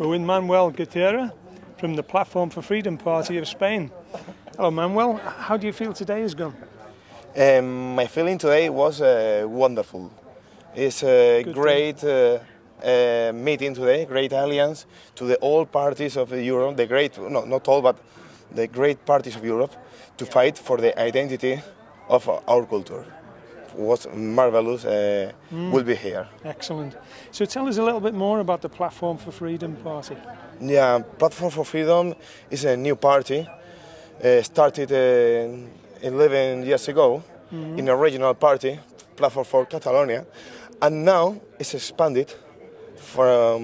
We're with Manuel Quesada from the Platform for Freedom Party of Spain. Hello Manuel, how do you feel today has gone? My feeling today was wonderful. It's a great meeting today, great alliance to the all parties of Europe, not all, but the great parties of Europe, to fight for the identity of our culture. Was marvelous, will be here. Excellent. So tell us a little bit more about the Platform for Freedom Party. Yeah, Platform for Freedom is a new party, started 11 years ago in a regional party, Platform for Catalonia, and now it's expanded for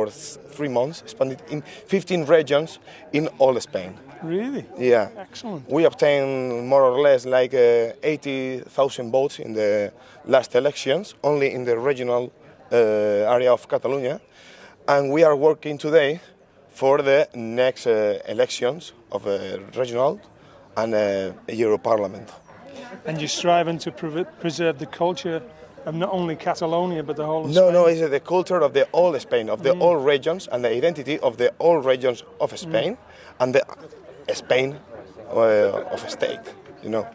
3 months, expanded in 15 regions in all Spain. Really? Yeah. Excellent. We obtained more or less like 80,000 votes in the last elections, only in the regional area of Catalonia. And we are working today for the next elections of regional and Euro Parliament. And you're striving to preserve the culture of not only Catalonia but the whole of Spain? No, it's the culture of the all Spain, of the all regions, and the identity of the all regions of Spain, and the Spain of a state, you know.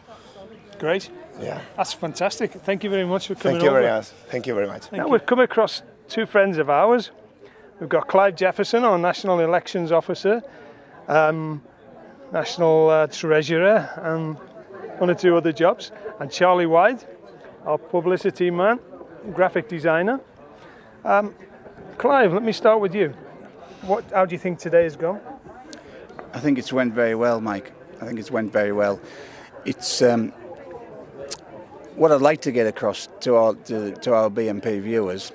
Great. Yeah. That's fantastic. Thank you very much for coming over. Thank you very much. Now we've come across two friends of ours. We've got Clive Jefferson, our National Elections Officer, National Treasurer, and one or two other jobs, and Charlie Whythe, our publicity man, graphic designer. Clive, let me start with you. How do you think today has gone? I think it's went very well, Mike. I think it's went very well. It's what I'd like to get across to our BNP viewers.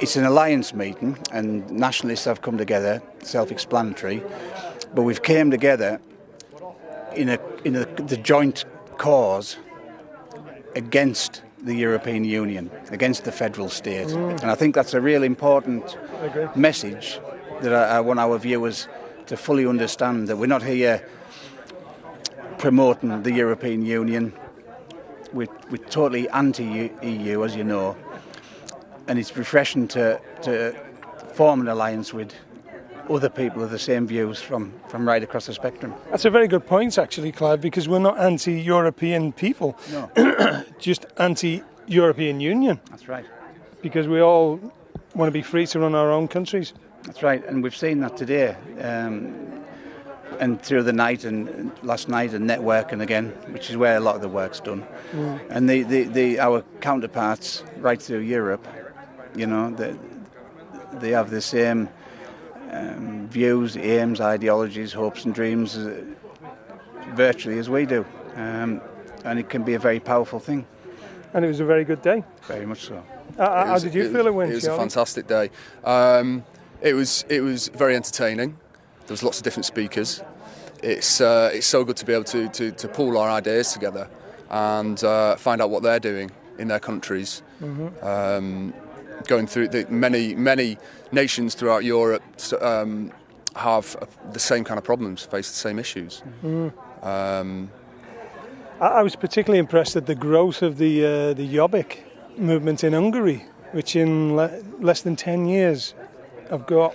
It's an alliance meeting, and nationalists have come together, self-explanatory, but we've came together in the joint cause against the European Union, against the federal state. And I think that's a real important message that I want our viewers to fully understand, that we're not here promoting the European Union. We're totally anti-EU, as you know, and it's refreshing to form an alliance with other people with the same views from right across the spectrum. That's a very good point, actually, Clive, because we're not anti-European people, no. Just anti-European Union. That's right. Because we all want to be free to run our own countries. That's right, and we've seen that today, and through the night and last night and networking again, which is where a lot of the work's done. And our counterparts right through Europe, you know, they have the same views, aims, ideologies, hopes and dreams virtually as we do, and it can be a very powerful thing. And it was a very good day. Very much so. How did you feel it went? It was Charlie? a fantastic day. It was very entertaining. There was lots of different speakers. It's so good to be able to pool our ideas together and find out what they're doing in their countries. Going through many nations throughout Europe have the same kind of problems, face the same issues. I was particularly impressed at the growth of the Jobbik movement in Hungary, which in less than 10 years have got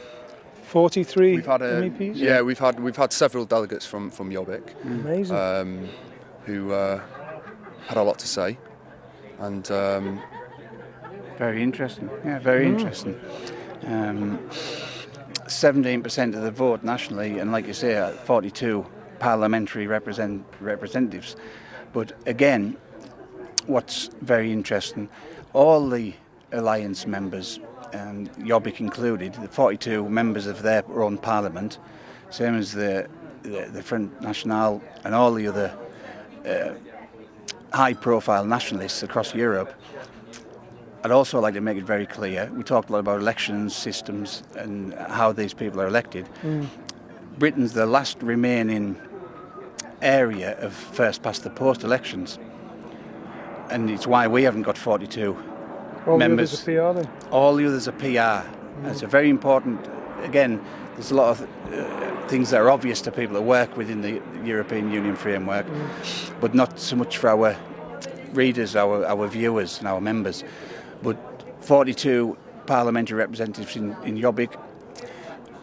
43 MEPs. Yeah, we've had several delegates from Jobbik. Amazing. Who had a lot to say, and very interesting. Yeah, very interesting. 17% of the vote nationally, and like you say, 42 parliamentary representatives. But again, what's very interesting, all the alliance members, Jobbik included, the 42 members of their own parliament, same as the Front National and all the other high-profile nationalists across Europe. I'd also like to make it very clear, we talked a lot about elections, systems and how these people are elected. Britain's the last remaining area of first-past-the-post elections, and it's why we haven't got 42 all members. The others are PR then? All the others are PR. It's a very important, again, there's a lot of things that are obvious to people that work within the European Union framework, but not so much for our readers, our viewers and our members. But 42 parliamentary representatives in Jobbik,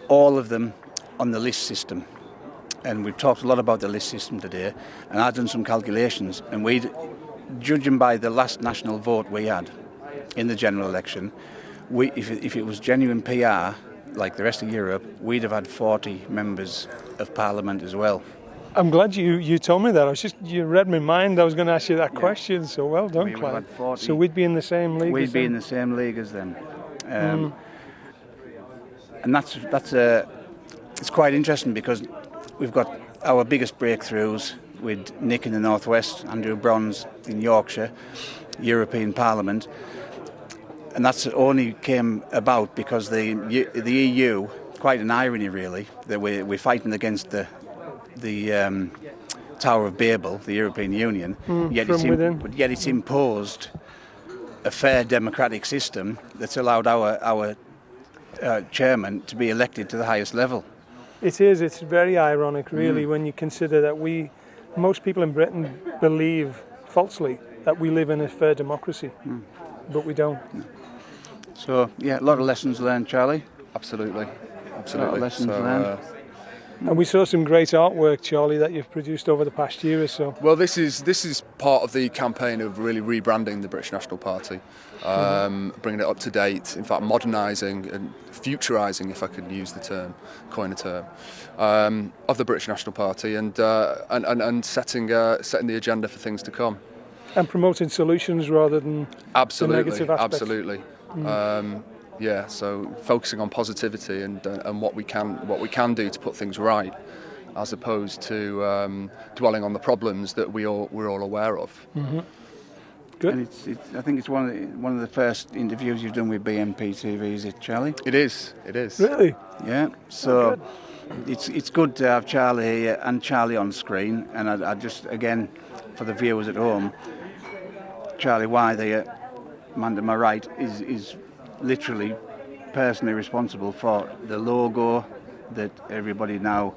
all of them on the list system. And we've talked a lot about the list system today, and I've done some calculations, and judging by the last national vote we had in the general election, if it was genuine PR, like the rest of Europe, we'd have had 40 members of parliament as well. I'm glad you told me that. You read my mind. I was going to ask you that question, so well done, Clive. So we'd be in the same league We'd be in the same league as them. And it's quite interesting because we've got our biggest breakthroughs with Nick in the Northwest, Andrew Bronze in Yorkshire, European Parliament, and that's only came about because the EU, quite an irony really, that we're fighting against the Tower of Babel, the European Union, yet it's imposed a fair democratic system that's allowed our chairman to be elected to the highest level. It is. It's very ironic, really, when you consider that most people in Britain believe falsely that we live in a fair democracy, but we don't. So, yeah, a lot of lessons learned, Charlie. Absolutely. A lot of lessons learned. And we saw some great artwork, Charlie, that you've produced over the past year or so. Well, this is part of the campaign of really rebranding the British National Party, bringing it up to date, in fact modernising and futurising, if I could use the term, coin a term, of the British National Party and setting the agenda for things to come. And promoting solutions rather than the negative aspects. Absolutely. Yeah, so focusing on positivity and what we can do to put things right, as opposed to dwelling on the problems that we're all aware of. Good. And I think it's one of the first interviews you've done with BNPtv, is it, Charlie? It is. Really? Yeah. So it's good to have Charlie here and Charlie on screen. And I just, again, for the viewers at home, Charlie Whythe, man to my right, is literally personally responsible for the logo that everybody now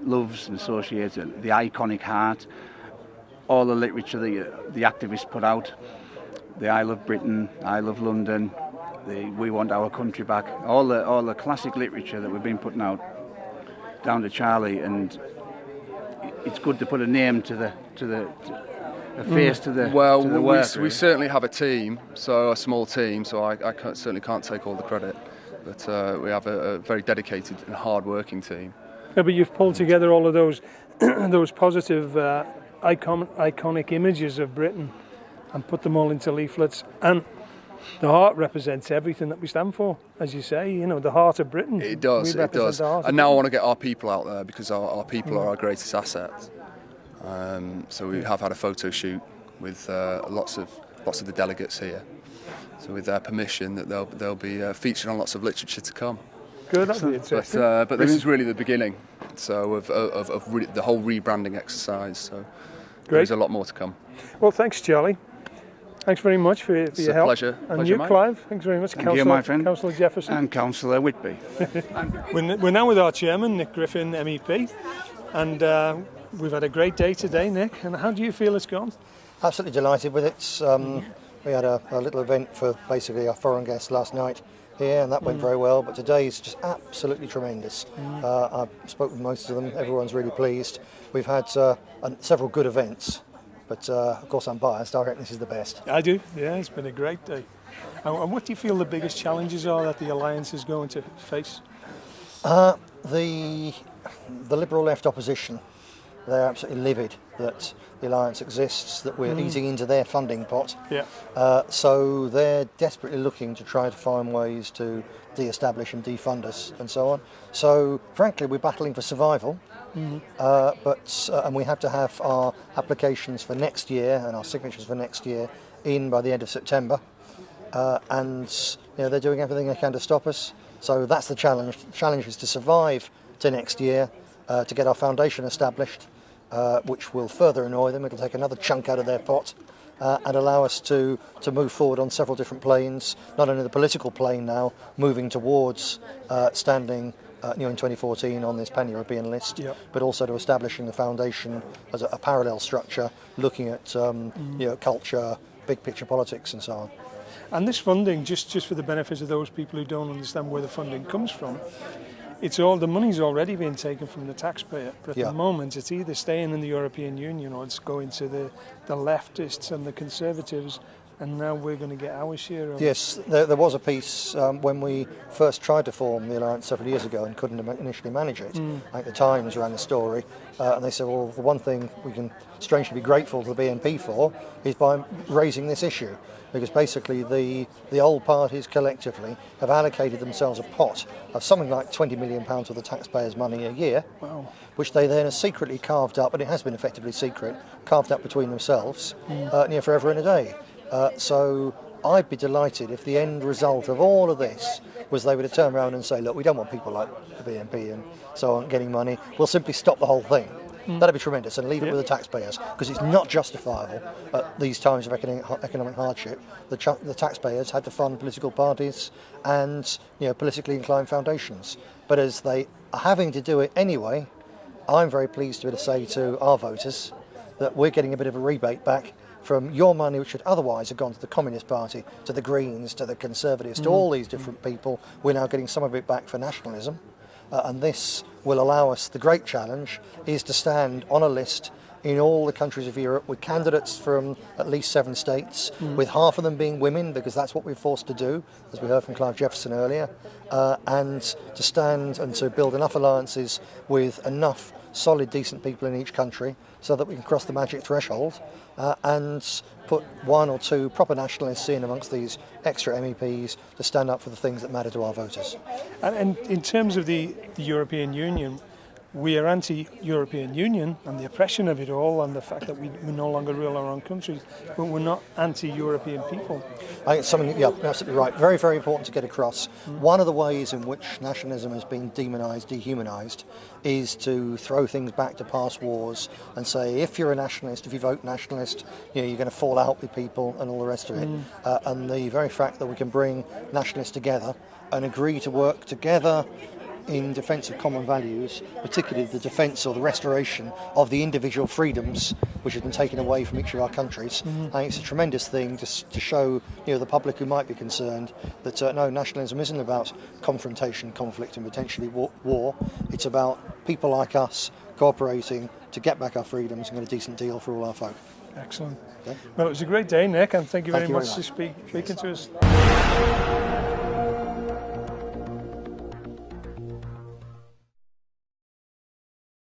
loves and associates, the iconic heart, all the literature that the activists put out, the I Love Britain, I Love London, We Want Our Country Back, all the classic literature that we've been putting out, down to Charlie, and it's good to put a name to the face to the well, to the work, we certainly have a small team, so I certainly can't take all the credit, but we have a very dedicated and hard-working team. Yeah, but you've pulled together all of those those positive iconic images of Britain and put them all into leaflets, and the heart represents everything that we stand for, as you say, the heart of Britain. It does. And now I want to get our people out there, because our people are our greatest asset. So we have had a photo shoot with lots of the delegates here. So with their permission, that they'll be featured on lots of literature to come. Good, that'll be interesting. But this is really the beginning. So of the whole rebranding exercise. So there's a lot more to come. Well, thanks, Charlie. Thanks very much for your help. Pleasure. And you, Clive. Thanks very much, Councillor, my friend. Councillor Jefferson. And Councillor Whitby. We're now with our chairman, Nick Griffin, MEP. And we've had a great day today, Nick. And how do you feel it's gone? Absolutely delighted with it. We had a little event for basically our foreign guests last night here, and that went very well. But today is just absolutely tremendous. I spoke with most of them. Everyone's really pleased. We've had several good events. But of course I'm biased, I reckon this is the best. I do, yeah, it's been a great day. And what do you feel the biggest challenges are that the Alliance is going to face? The Liberal left opposition, they're absolutely livid that the Alliance exists, that we're eating into their funding pot. Yeah. So they're desperately looking to try to find ways to de-establish and defund us and so on. So frankly, we're battling for survival. And we have to have our applications for next year and our signatures for next year in by the end of September, and they're doing everything they can to stop us. So that's the challenge. The challenge is to survive to next year, to get our foundation established, which will further annoy them. It'll take another chunk out of their pot and allow us to move forward on several different planes, not only the political plane now, moving towards standing in 2014 on this pan-European list, but also to establishing the foundation as a parallel structure, looking at culture, big picture politics and so on. And this funding, just for the benefit of those people who don't understand where the funding comes from, the money's already being taken from the taxpayer. But at the moment, it's either staying in the European Union or it's going to the leftists and the Conservatives. And now we're going to get our share of it. Yes, there was a piece when we first tried to form the alliance several years ago and couldn't initially manage it. I think the Times ran the story, and they said, well, the one thing we can strangely be grateful to the BNP for is by raising this issue, because basically the old parties collectively have allocated themselves a pot of something like £20 million of the taxpayers' money a year, which they then have secretly carved up, and it has been effectively secret, carved up between themselves near forever and a day. So I'd be delighted if the end result of all of this was they were to turn around and say, look, we don't want people like the BNP and so on getting money, we'll simply stop the whole thing. That'd be tremendous, and leave it with the taxpayers, because it's not justifiable at these times of economic hardship. The taxpayers had to fund political parties and politically inclined foundations. But as they are having to do it anyway, I'm very pleased to be able to say to our voters that we're getting a bit of a rebate back from your money, which would otherwise have gone to the Communist Party, to the Greens, to the Conservatives, to all these different people. We're now getting some of it back for nationalism. And this will allow us, the great challenge is to stand on a list in all the countries of Europe with candidates from at least 7 states, with half of them being women, because that's what we're forced to do, as we heard from Clive Jefferson earlier, and to stand and to build enough alliances with enough solid, decent people in each country so that we can cross the magic threshold and put 1 or 2 proper nationalists in amongst these extra MEPs to stand up for the things that matter to our voters. And in terms of the European Union, we are anti-European Union and the oppression of it all and the fact that we no longer rule our own countries, but we're not anti-European people. I think it's something, absolutely right. Very, very important to get across. One of the ways in which nationalism has been demonised, dehumanised, is to throw things back to past wars and say, if you're a nationalist, if you vote nationalist, you're going to fall out with people and all the rest of it. And the very fact that we can bring nationalists together and agree to work together in defence of common values, particularly the defence or the restoration of the individual freedoms which have been taken away from each of our countries. I think it's a tremendous thing to show the public who might be concerned that no, nationalism isn't about confrontation, conflict and potentially war. It's about people like us cooperating to get back our freedoms and get a decent deal for all our folk. Excellent. Okay. Well, it was a great day, Nick, and thank you very much for speaking to us.